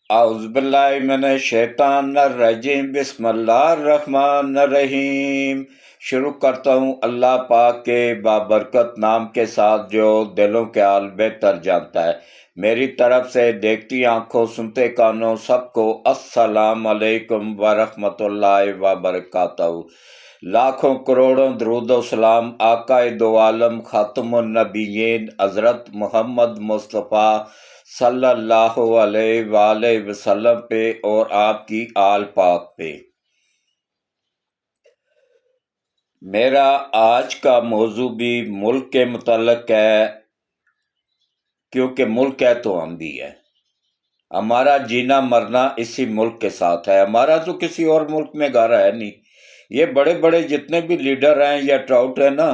اعوذ باللہ من الشیطان الرجیم، بسم اللہ الرحمن الرحیم۔ شروع کرتا ہوں اللہ پاک کے بابرکت نام کے ساتھ جو دلوں کے حال بہتر جانتا ہے۔ میری طرف سے دیکھتی آنکھوں سنتے کانوں سب کو السلام علیکم ورحمۃ اللہ وبرکاتہ۔ لاکھوں کروڑوں درود و سلام آقا دو عالم خاتم النبیین حضرت محمد مصطفیٰ صلی اللہ علیہ وآلہ وسلم پہ اور آپ کی آل پاک پہ۔ میرا آج کا موضوع بھی ملک کے متعلق ہے، کیونکہ ملک ہے تو ہم بھی ہیں۔ ہمارا جینا مرنا اسی ملک کے ساتھ ہے، ہمارا تو کسی اور ملک میں گھر ہے نہیں۔ یہ بڑے بڑے جتنے بھی لیڈر ہیں یا ٹراؤٹ ہیں نا،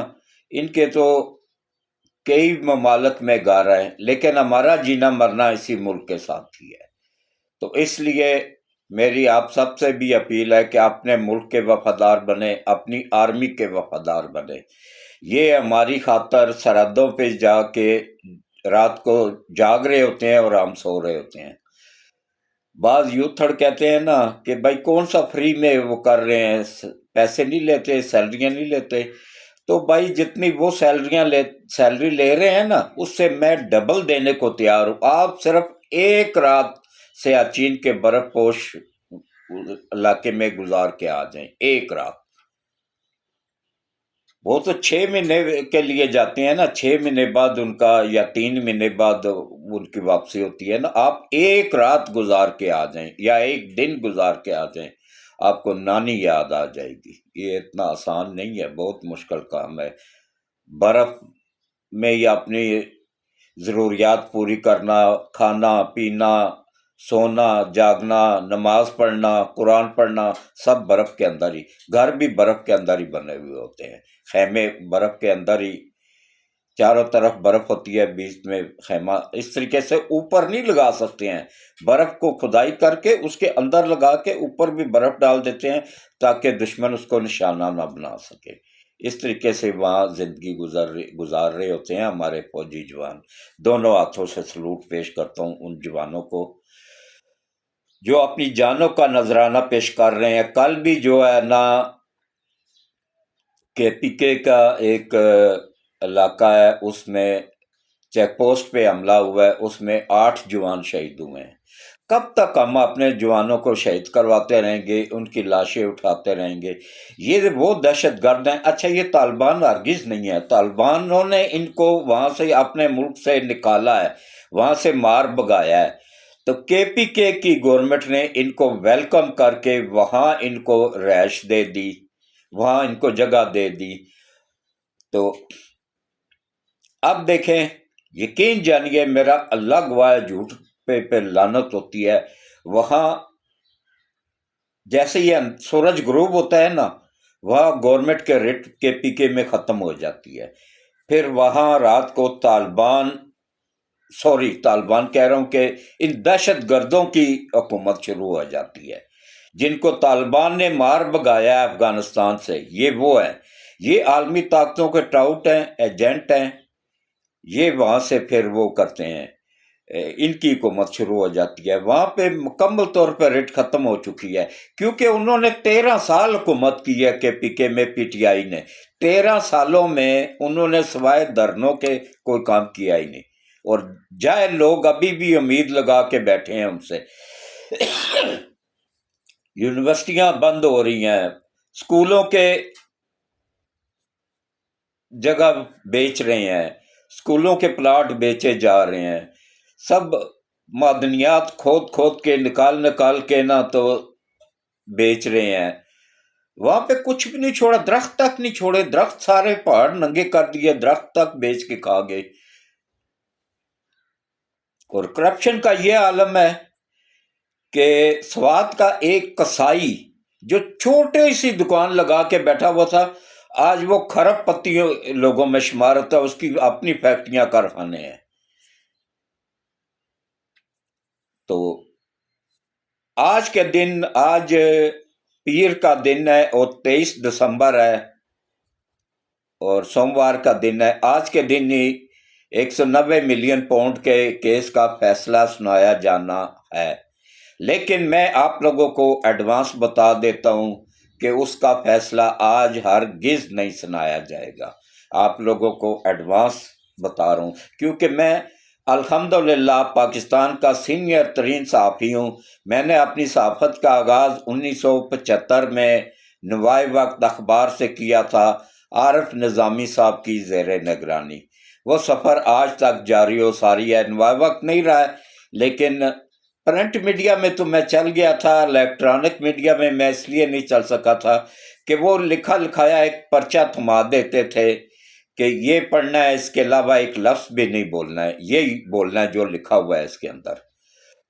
ان کے تو کئی ممالک میں گھر ہیں، لیکن ہمارا جینا مرنا اسی ملک کے ساتھ ہی ہے۔ تو اس لیے میری آپ سب سے بھی اپیل ہے کہ اپنے ملک کے وفادار بنے، اپنی آرمی کے وفادار بنے۔ یہ ہماری خاطر سرحدوں پہ جا کے رات کو جاگ رہے ہوتے ہیں اور ہم سو رہے ہوتے ہیں۔ بعض یوتھڑ کہتے ہیں نا کہ بھائی کون سا فری میں وہ کر رہے ہیں، پیسے نہیں لیتے، سیلریاں نہیں لیتے۔ تو بھائی جتنی وہ سیلری لے رہے ہیں نا، اس سے میں ڈبل دینے کو تیار ہوں۔ آپ صرف ایک رات سیاچین کے برف پوش علاقے میں گزار کے آ جائیں، ایک رات۔ وہ تو 6 مہینے کے لیے جاتے ہیں نا، 6 مہینے بعد ان کا یا 3 مہینے بعد ان کی واپسی ہوتی ہے نا۔ آپ ایک رات گزار کے آ جائیں یا ایک دن گزار کے آ جائیں، آپ کو نانی یاد آ جائے گی۔ یہ اتنا آسان نہیں ہے، بہت مشکل کام ہے۔ برف میں یہ اپنی ضروریات پوری کرنا، کھانا پینا، سونا جاگنا، نماز پڑھنا، قرآن پڑھنا، سب برف کے اندر ہی۔ گھر بھی برف کے اندر ہی بنے ہوئے ہوتے ہیں، خیمے برف کے اندر ہی، چاروں طرف برف ہوتی ہے، بیچ میں خیمہ۔ اس طریقے سے اوپر نہیں لگا سکتے ہیں، برف کو کھدائی کر کے اس کے اندر لگا کے اوپر بھی برف ڈال دیتے ہیں تاکہ دشمن اس کو نشانہ نہ بنا سکے۔ اس طریقے سے وہاں زندگی گزار رہے ہوتے ہیں ہمارے فوجی جوان۔ دونوں ہاتھوں سے سلوٹ پیش کرتا ہوں ان جوانوں کو جو اپنی جانوں کا نذرانہ پیش کر رہے ہیں۔ کل بھی جو ہے نا کہ پی کے کا ایک علاقہ ہے، اس میں چیک پوسٹ پہ حملہ ہوا ہے، اس میں 8 جوان شہید ہوئے ہیں۔ کب تک ہم اپنے جوانوں کو شہید کرواتے رہیں گے، ان کی لاشیں اٹھاتے رہیں گے؟ یہ وہ دہشت گرد ہیں۔ اچھا، یہ طالبان ہرگز نہیں ہے، طالبانوں نے ان کو وہاں سے اپنے ملک سے نکالا ہے، وہاں سے مار بگایا ہے۔ تو کے پی کے کی گورنمنٹ نے ان کو ویلکم کر کے وہاں ان کو رہائش دے دی، وہاں ان کو جگہ دے دی۔ تو اب دیکھیں، یقین جانیے، میرا اللہ گواہ جھوٹ پہ لعنت ہوتی ہے، وہاں جیسے یہ سورج غروب ہوتا ہے نا، وہاں گورنمنٹ کے ریٹ کے پی کے میں ختم ہو جاتی ہے۔ پھر وہاں رات کو طالبان کہہ رہا ہوں کہ ان دہشت گردوں کی حکومت شروع ہو جاتی ہے، جن کو طالبان نے مار بگایا ہے افغانستان سے۔ یہ وہ ہیں، یہ عالمی طاقتوں کے ٹراؤٹ ہیں، ایجنٹ ہیں۔ یہ وہاں سے پھر وہ کرتے ہیں، ان کی حکومت شروع ہو جاتی ہے۔ وہاں پہ مکمل طور پر ریٹ ختم ہو چکی ہے، کیونکہ انہوں نے 13 سال حکومت کی ہے کہ پی کے میں، پی ٹی آئی نے 13 سالوں میں انہوں نے سوائے دھرنوں کے کوئی کام کیا ہی نہیں۔ اور جائے لوگ ابھی بھی امید لگا کے بیٹھے ہیں ان سے۔ یونیورسٹیاں بند ہو رہی ہیں، اسکولوں کے جگہ بیچ رہے ہیں، اسکولوں کے پلاٹ بیچے جا رہے ہیں، سب معدنیات کھود کے نکال کے نہ تو بیچ رہے ہیں۔ وہاں پہ کچھ بھی نہیں چھوڑا، درخت تک نہیں چھوڑے، درخت سارے پہاڑ ننگے کر دیے، درخت تک بیچ کے کھا گئے۔ اور کرپشن کا یہ عالم ہے کہ سوات کا ایک کسائی جو چھوٹی سی دکان لگا کے بیٹھا ہوا تھا، آج وہ کھرب پتی لوگوں میں شمار ہوتا ہے، اس کی اپنی فیکٹریاں کارخانے ہیں۔ تو آج پیر کا دن ہے اور 23 دسمبر ہے اور سوموار کا دن ہے۔ آج کے دن ہی 190 ملین پاؤنڈ کے کیس کا فیصلہ سنایا جانا ہے۔ لیکن میں آپ لوگوں کو ایڈوانس بتا دیتا ہوں کہ اس کا فیصلہ آج ہرگز نہیں سنایا جائے گا. آپ لوگوں کو ایڈوانس بتا رہا ہوں کیونکہ میں الحمدللہ پاکستان کا سینئر ترین صحافی ہوں. میں نے اپنی صحافت کا آغاز 1975 میں نوائے وقت اخبار سے کیا تھا، عارف نظامی صاحب کی زیر نگرانی. وہ سفر آج تک جاری و ساری ہے. نوائے وقت نہیں رہا ہے لیکن پرنٹ میڈیا میں تو میں چل گیا تھا، الیکٹرانک میڈیا میں میں اس لیے نہیں چل سکا تھا کہ وہ لکھا لکھایا ایک پرچہ تھما دیتے تھے کہ یہ پڑھنا ہے، اس کے علاوہ ایک لفظ بھی نہیں بولنا ہے، یہی بولنا ہے جو لکھا ہوا ہے اس کے اندر.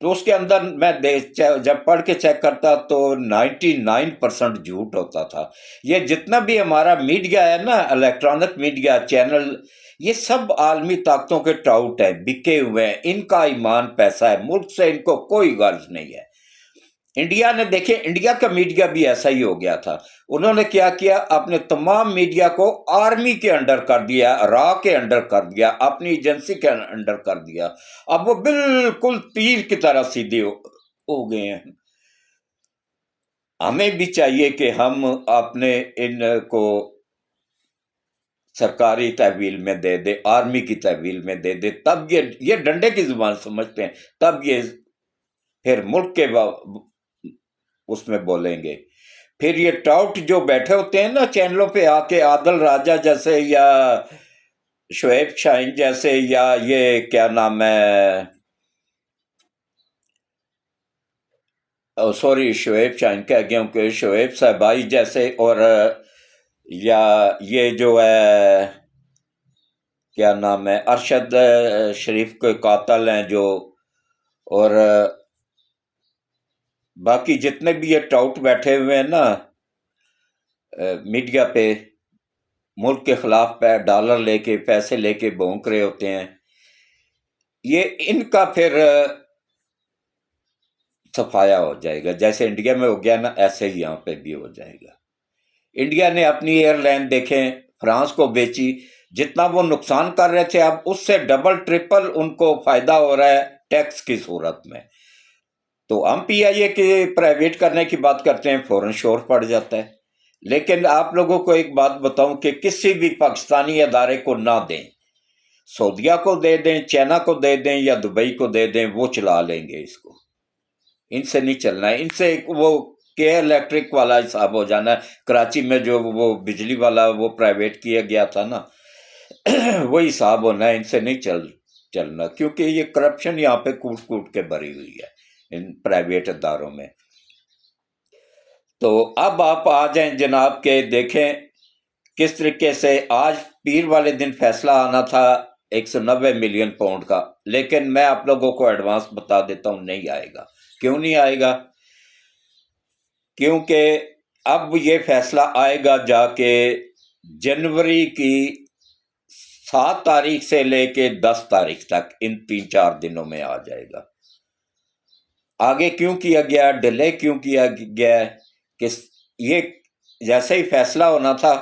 تو اس کے اندر میں جب پڑھ کے چیک کرتا تو 99% جھوٹ ہوتا تھا. یہ جتنا بھی ہمارا میڈیا ہے نا، الیکٹرانک میڈیا چینل، یہ سب عالمی طاقتوں کے ٹراؤٹ ہیں، بکے ہوئے ہیں. ان کا ایمان پیسہ ہے، ملک سے ان کو کوئی غرض نہیں ہے. انڈیا نے دیکھیں، انڈیا کا میڈیا بھی ایسا ہی ہو گیا تھا. انہوں نے کیا کیا، اپنے تمام میڈیا کو آرمی کے انڈر کر دیا، را کے انڈر کر دیا، اپنی ایجنسی کے انڈر کر دیا. اب وہ بالکل تیر کی طرح سیدھے ہو گئے ہیں. ہمیں بھی چاہیے کہ ہم اپنے ان کو سرکاری تحویل میں دے دے، آرمی کی تحویل میں دے دے، تب یہ ڈنڈے کی زبان سمجھتے ہیں، تب یہ پھر ملک کے اس میں بولیں گے. پھر یہ ٹاؤٹ جو بیٹھے ہوتے ہیں نا چینلوں پہ آ کے، عادل راجہ جیسے یا شعیب شاہین جیسے، یا یہ کیا نام ہے، سوری شعیب شاہین کہہ گیا ہوں کہ شعیب صاحبائی جیسے، اور یا یہ جو ہے کیا نام ہے، ارشد شریف کے قاتل ہیں جو، اور باقی جتنے بھی یہ ٹاؤٹ بیٹھے ہوئے ہیں نا میڈیا پہ، ملک کے خلاف ڈالر لے کے، پیسے لے کے بھونک رہے ہوتے ہیں، یہ ان کا پھر صفایا ہو جائے گا. جیسے انڈیا میں ہو گیا نا، ایسے ہی یہاں پہ بھی ہو جائے گا. انڈیا نے اپنی ایئر لائن دیکھیں فرانس کو بیچی، جتنا وہ نقصان کر رہے تھے اب اس سے ڈبل ٹرپل ان کو فائدہ ہو رہا ہے ٹیکس کی صورت میں. تو ہم پی آئی اے کے پرائیویٹ کرنے کی بات کرتے ہیں، فوراً شور پڑ جاتا ہے. لیکن آپ لوگوں کو ایک بات بتاؤں کہ کسی بھی پاکستانی ادارے کو نہ دیں، سعودیہ کو دے دیں، چائنا کو دے دیں، یا دبئی کو دے دیں، وہ چلا لیں گے اس کو. ان سے نہیں چلنا ہے. ان سے وہ کے الیکٹرک والا حساب ہو جانا ہے. کراچی میں جو وہ بجلی والا وہ پرائیویٹ کیا گیا تھا نا، وہی حساب ہونا ہے. ان سے نہیں چلنا، کیونکہ یہ کرپشن یہاں پہ کوٹ کوٹ کے بھری ہوئی ہے ان پرائیویٹ اداروں میں. تو اب آپ آ جائیں جناب کہ دیکھیں کس طریقے سے آج پیر والے دن فیصلہ آنا تھا 190 ملین پاؤنڈ کا، لیکن میں آپ لوگوں کو ایڈوانس بتا دیتا ہوں نہیں آئے گا. کیوں نہیں آئے گا؟ کیونکہ اب یہ فیصلہ آئے گا جا کے جنوری کی 7 تاریخ سے لے کے 10 تاریخ تک، ان 3-4 دنوں میں آ جائے گا. آگے کیوں کیا گیا، ڈیلے کیوں کیا گیا؟ کہ یہ جیسے ہی فیصلہ ہونا تھا،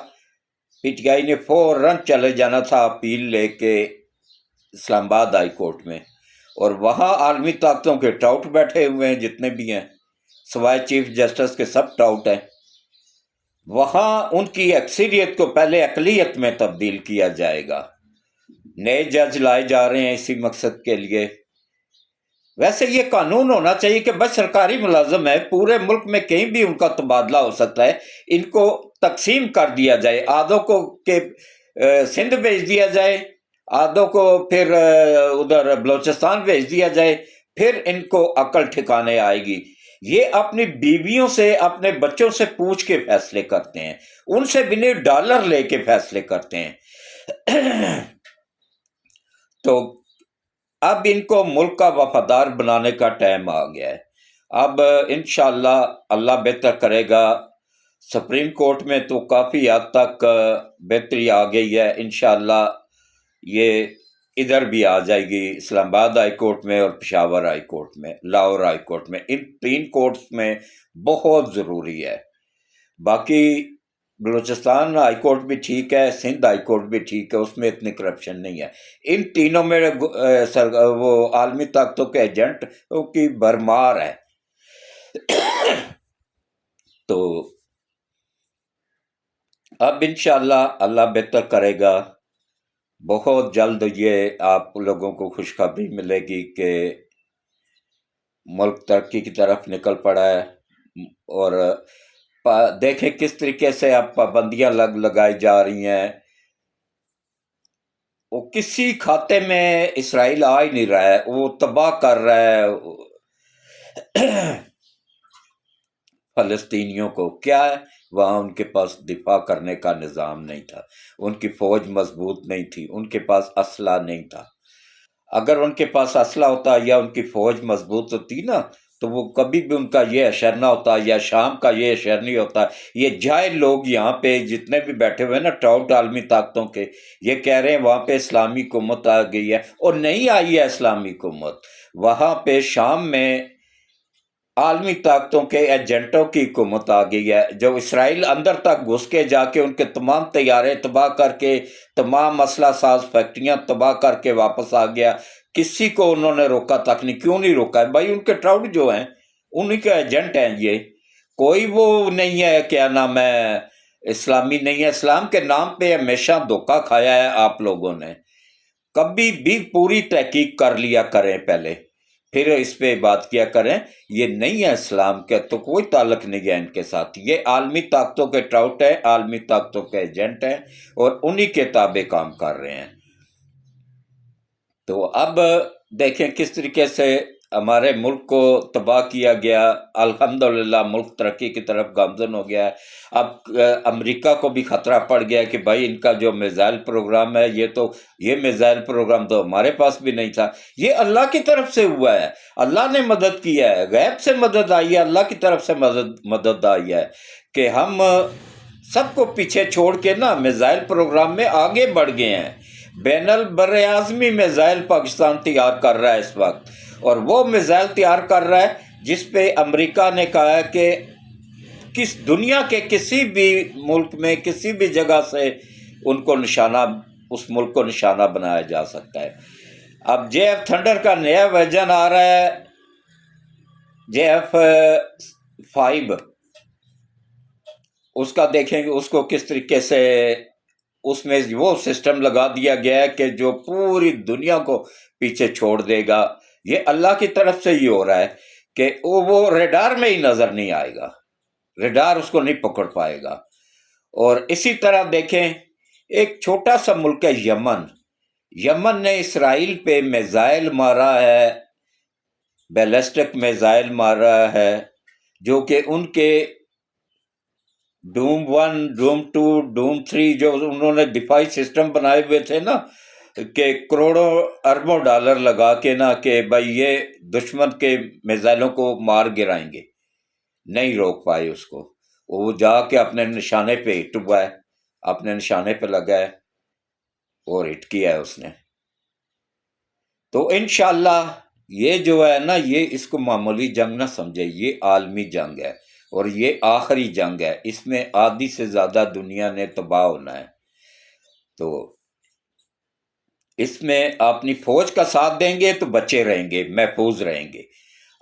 پی ٹی آئی نے فوراً چلے جانا تھا اپیل لے کے اسلام آباد ہائی کورٹ میں، اور وہاں عالمی طاقتوں کے ٹاؤٹ بیٹھے ہوئے ہیں جتنے بھی ہیں، سوائے چیف جسٹس کے سب ٹاؤٹ ہیں. وہاں ان کی اکثریت کو پہلے اقلیت میں تبدیل کیا جائے گا. نئے جج لائے جا رہے ہیں اسی مقصد کے لیے. ویسے یہ قانون ہونا چاہیے کہ بس سرکاری ملازم ہے، پورے ملک میں کہیں بھی ان کا تبادلہ ہو سکتا ہے، ان کو تقسیم کر دیا جائے، آدھوں کو کہ سندھ بھیج دیا جائے، آدھوں کو پھر ادھر بلوچستان بھیج دیا جائے، پھر ان کو عقل ٹھکانے آئے گی. یہ اپنی بیویوں سے، اپنے بچوں سے پوچھ کے فیصلے کرتے ہیں، ان سے بھی نہیں ڈالر لے کے فیصلے کرتے ہیں. تو اب ان کو ملک کا وفادار بنانے کا ٹائم آ گیا ہے. اب انشاءاللہ اللہ بہتر کرے گا. سپریم کورٹ میں تو کافی حد تک بہتری آ گئی ہے، انشاءاللہ یہ ادھر بھی آ جائے گی، اسلام آباد ہائی کورٹ میں اور پشاور ہائی کورٹ میں، لاہور ہائی کورٹ میں. ان 3 کورٹس میں بہت ضروری ہے. باقی بلوچستان ہائی کورٹ بھی ٹھیک ہے، سندھ ہائی کورٹ بھی ٹھیک ہے، اس میں اتنی کرپشن نہیں ہے. ان تینوں میں وہ عالمی طاقتوں کے ایجنٹ کی بھرمار ہے. تو اب انشاءاللہ اللہ بہتر کرے گا، بہت جلد یہ آپ لوگوں کو خوشخبری ملے گی کہ ملک ترقی کی طرف نکل پڑا ہے۔ اور دیکھیں کس طریقے سے اب پابندیاں لگائی جا رہی ہیں، وہ کسی کھاتے میں اسرائیل آ ہی نہیں رہا ہے، وہ تباہ کر رہا ہے فلسطینیوں کو۔ کیا ہے، وہاں ان کے پاس دفاع کرنے کا نظام نہیں تھا، ان کی فوج مضبوط نہیں تھی، ان کے پاس اسلحہ نہیں تھا۔ اگر ان کے پاس اسلحہ ہوتا یا ان کی فوج مضبوط ہوتی نا، تو وہ کبھی بھی ان کا یہ اشر نہ ہوتا، یا شام کا یہ اشر نہیں ہوتا۔ یہ جاہل لوگ یہاں پہ جتنے بھی بیٹھے ہوئے نا ٹراؤٹ عالمی طاقتوں کے، یہ کہہ رہے ہیں وہاں پہ اسلامی حکومت آ گئی ہے، اور نہیں آئی ہے اسلامی حکومت۔ وہاں پہ شام میں عالمی طاقتوں کے ایجنٹوں کی حکومت آ گئی ہے، جو اسرائیل اندر تک گھس کے جا کے ان کے تمام طیارے تباہ کر کے، تمام اسلحہ ساز فیکٹریاں تباہ کر کے واپس آ گیا۔ کسی کو انہوں نے روکا تک نہیں۔ کیوں نہیں روکا ہے بھائی؟ ان کے ٹراؤٹ جو ہیں انہیں کے ایجنٹ ہیں یہ، کوئی وہ نہیں ہے کیا نام ہے اسلامی نہیں ہے۔ اسلام کے نام پہ ہمیشہ دھوکہ کھایا ہے آپ لوگوں نے۔ کبھی بھی پوری تحقیق کر لیا کریں پہلے، پھر اس پہ بات کیا کریں۔ یہ نہیں ہے اسلام کا تو کوئی تعلق نہیں ہے ان کے ساتھ، یہ عالمی طاقتوں کے ٹراؤٹ ہیں، عالمی طاقتوں کے ایجنٹ ہیں، اور انہی کے تابع کام کر رہے ہیں۔ تو اب دیکھیں کس طریقے سے ہمارے ملک کو تباہ کیا گیا۔ الحمدللہ ملک ترقی کی طرف گامزن ہو گیا ہے۔ اب امریکہ کو بھی خطرہ پڑ گیا کہ بھائی ان کا جو میزائل پروگرام ہے، یہ میزائل پروگرام تو ہمارے پاس بھی نہیں تھا، یہ اللہ کی طرف سے ہوا ہے، اللہ نے مدد کی ہے، غیب سے مدد آئی ہے، اللہ کی طرف سے مدد آئی ہے کہ ہم سب کو پیچھے چھوڑ کے نا میزائل پروگرام میں آگے بڑھ گئے ہیں۔ بین البر اعظمی میزائل پاکستان تیار کر رہا ہے اس وقت، اور وہ میزائل تیار کر رہا ہے جس پہ امریکہ نے کہا ہے کہ کس دنیا کے کسی بھی ملک میں کسی بھی جگہ سے ان کو نشانہ، اس ملک کو نشانہ بنایا جا سکتا ہے۔ اب جے ایف تھنڈر کا نیا ورژن آ رہا ہے، جے ایف 5، اس کا دیکھیں گے اس کو کس طریقے سے اس میں وہ سسٹم لگا دیا گیا ہے کہ جو پوری دنیا کو پیچھے چھوڑ دے گا۔ یہ اللہ کی طرف سے ہی ہو رہا ہے کہ وہ ریڈار میں ہی نظر نہیں آئے گا، ریڈار اس کو نہیں پکڑ پائے گا۔ اور اسی طرح دیکھیں ایک چھوٹا سا ملک ہے یمن، یمن نے اسرائیل پہ میزائل مارا ہے، بیلسٹک میزائل مارا ہے، جو کہ ان کے ڈوم 1 ڈوم 2 ڈوم 3 جو انہوں نے دفاعی سسٹم بنائے ہوئے تھے نا، کہ کروڑوں اربوں ڈالر لگا کے نا کہ بھائی یہ دشمن کے میزائلوں کو مار گرائیں گے، نہیں روک پائے اس کو۔ وہ جا کے اپنے نشانے پہ ہٹ ہوا ہے، اپنے نشانے پہ لگا ہے اور ہٹ کیا ہے اس نے۔ تو انشاءاللہ یہ جو ہے نا، یہ اس کو معمولی جنگ نہ سمجھے، یہ عالمی جنگ ہے، اور یہ آخری جنگ ہے، اس میں آدھی سے زیادہ دنیا نے تباہ ہونا ہے۔ تو اس میں اپنی فوج کا ساتھ دیں گے تو بچے رہیں گے، محفوظ رہیں گے۔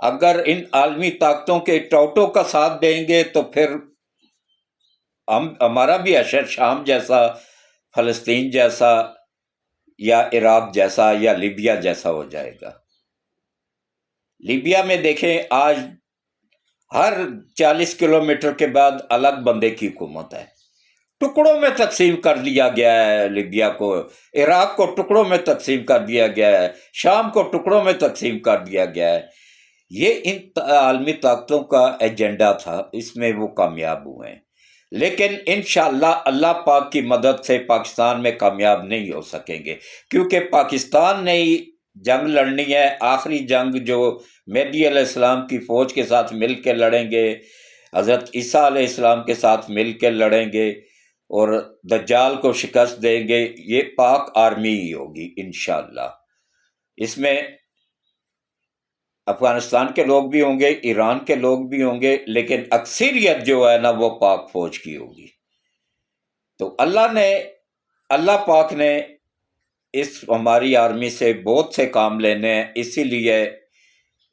اگر ان عالمی طاقتوں کے ٹوٹوں کا ساتھ دیں گے تو پھر ہمارا بھی اشر شام جیسا، فلسطین جیسا، یا عراق جیسا، یا لیبیا جیسا ہو جائے گا۔ لیبیا میں دیکھیں آج ہر 40 کلومیٹر کے بعد الگ بندے کی حکومت ہے، ٹکڑوں میں تقسیم کر دیا گیا ہے لیبیا کو، عراق کو ٹکڑوں میں تقسیم کر دیا گیا ہے، شام کو ٹکڑوں میں تقسیم کر دیا گیا ہے۔ یہ ان عالمی طاقتوں کا ایجنڈا تھا، اس میں وہ کامیاب ہوئے ہیں، لیکن انشاءاللہ اللہ پاک کی مدد سے پاکستان میں کامیاب نہیں ہو سکیں گے، کیونکہ پاکستان نے ہی جنگ لڑنی ہے، آخری جنگ جو مہدی علیہ السلام کی فوج کے ساتھ مل کے لڑیں گے، حضرت عیسیٰ علیہ السلام کے ساتھ مل کے لڑیں گے اور دجال کو شکست دیں گے، یہ پاک آرمی ہی ہوگی انشاءاللہ۔ اس میں افغانستان کے لوگ بھی ہوں گے، ایران کے لوگ بھی ہوں گے، لیکن اکثریت جو ہے نا وہ پاک فوج کی ہوگی۔ تو اللہ پاک نے اس ہماری آرمی سے بہت سے کام لینے ہیں، اسی لیے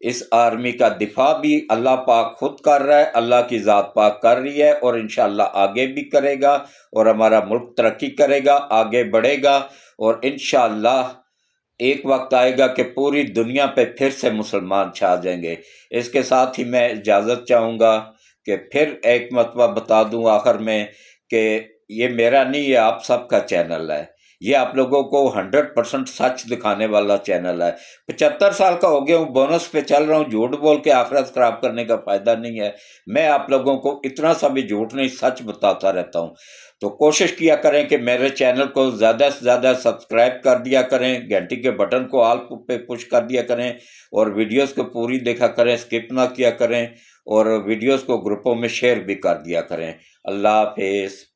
اس آرمی کا دفاع بھی اللہ پاک خود کر رہا ہے، اللہ کی ذات پاک کر رہی ہے، اور انشاءاللہ آگے بھی کرے گا، اور ہمارا ملک ترقی کرے گا، آگے بڑھے گا، اور انشاءاللہ ایک وقت آئے گا کہ پوری دنیا پہ پھر سے مسلمان چھا جائیں گے۔ اس کے ساتھ ہی میں اجازت چاہوں گا کہ پھر ایک مرتبہ بتا دوں آخر میں کہ یہ میرا نہیں، یہ آپ سب کا چینل ہے، یہ آپ لوگوں کو 100% سچ دکھانے والا چینل ہے۔ 75 سال کا ہو گیا ہوں، بونس پہ چل رہا ہوں، جھوٹ بول کے آخرت خراب کرنے کا فائدہ نہیں ہے۔ میں آپ لوگوں کو اتنا سا بھی جھوٹ نہیں، سچ بتاتا رہتا ہوں۔ تو کوشش کیا کریں کہ میرے چینل کو زیادہ سے زیادہ سبسکرائب کر دیا کریں، گھنٹی کے بٹن کو آل پہ پش کر دیا کریں، اور ویڈیوز کو پوری دیکھا کریں، سکپ نہ کیا کریں، اور ویڈیوز کو گروپوں میں شیئر بھی کر دیا کریں۔ اللہ حافظ۔